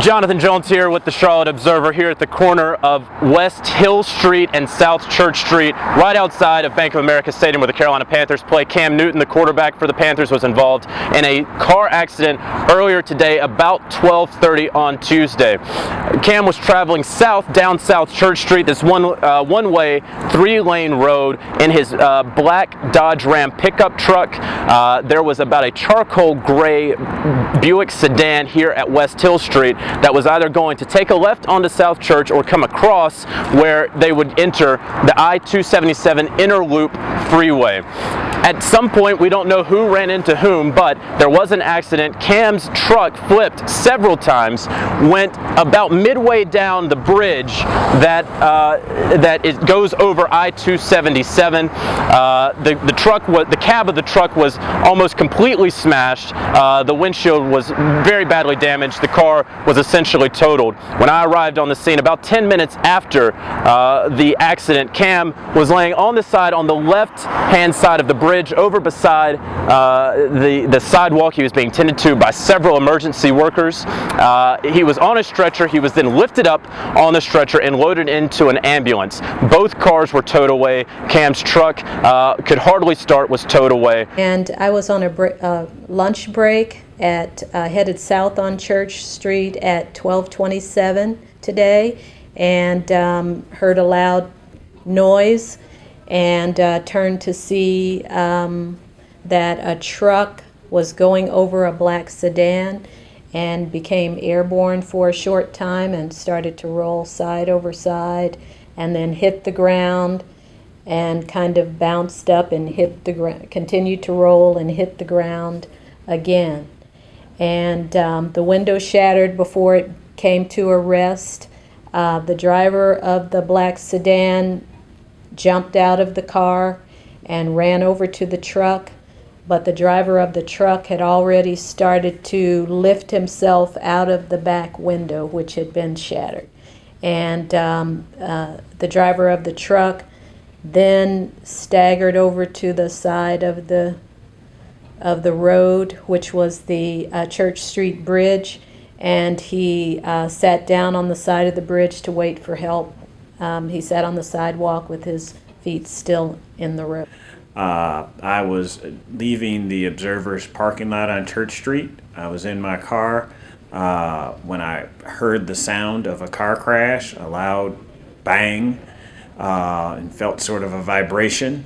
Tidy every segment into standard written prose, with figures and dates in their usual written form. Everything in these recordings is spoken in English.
Jonathan Jones here with the Charlotte Observer here at the corner of West Hill Street and South Church Street, right outside of Bank of America Stadium where the Carolina Panthers play. Cam Newton, the quarterback for the Panthers, was involved in a car accident earlier today about 12:30 on Tuesday. Cam was traveling south down South Church Street, this one-way, three-lane road, in his black Dodge Ram pickup truck. There was about a charcoal gray Buick sedan here at West Hill Street that was either going to take a left onto South Church or come across where they would enter the I-277 inner loop freeway. At some point, we don't know who ran into whom, but there was an accident. Cam's truck flipped several times, went about midway down the bridge that it goes over I-277. The cab of the truck was almost completely smashed. The windshield was very badly damaged. The car was essentially totaled. When I arrived on the scene about 10 minutes after the accident, Cam was laying on the side on the left-hand side of the bridge over beside the sidewalk. He was being tended to by several emergency workers. He was on a stretcher. He was then lifted up on the stretcher and loaded into an ambulance. Both cars were towed away. Cam's truck could hardly start, was towed away. And I was on a lunch break headed south on Church Street at 12:27 today, and heard a loud noise and turned to see that a truck was going over a black sedan and became airborne for a short time and started to roll side over side and then hit the ground and kind of bounced up and hit the ground, continued to roll and hit the ground again. And the window shattered before it came to a rest. The driver of the black sedan jumped out of the car and ran over to the truck, but the driver of the truck had already started to lift himself out of the back window, which had been shattered. And the driver of the truck then staggered over to the side of the road, which was the Church Street Bridge, and he sat down on the side of the bridge to wait for help. He sat on the sidewalk with his feet still in the road. I was leaving the Observer's parking lot on Church Street. I was in my car when I heard the sound of a car crash, a loud bang, and felt sort of a vibration.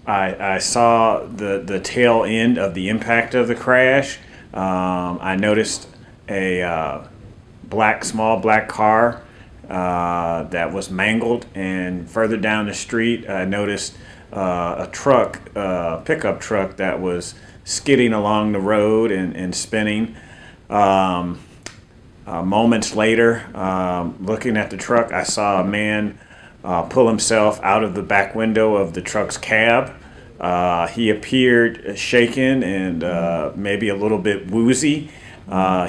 I saw the tail end of the impact of the crash. I noticed a small black car that was mangled, and further down the street I noticed a pickup truck that was skidding along the road and spinning. Moments later, looking at the truck, I saw a man pull himself out of the back window of the truck's cab. He appeared shaken and maybe a little bit woozy.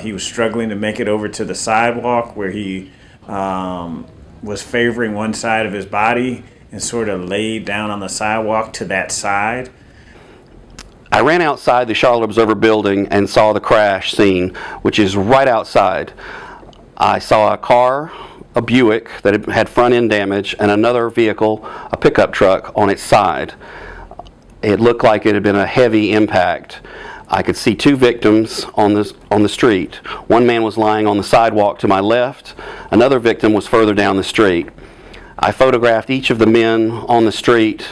He was struggling to make it over to the sidewalk, where he was favoring one side of his body and sort of laid down on the sidewalk to that side. I ran outside the Charlotte Observer building and saw the crash scene, which is right outside. I saw a car, a Buick, that had front end damage, and another vehicle, a pickup truck, on its side. It looked like it had been a heavy impact. I could see two victims on the street. One man was lying on the sidewalk to my left. Another victim was further down the street. I photographed each of the men on the street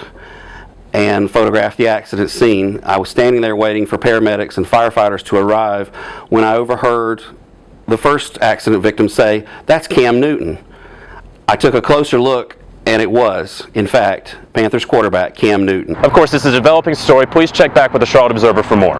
and photographed the accident scene. I was standing there waiting for paramedics and firefighters to arrive when I overheard the first accident victim say, "That's Cam Newton." I took a closer look, and it was, in fact, Panthers quarterback Cam Newton. Of course, this is a developing story. Please check back with the Charlotte Observer for more.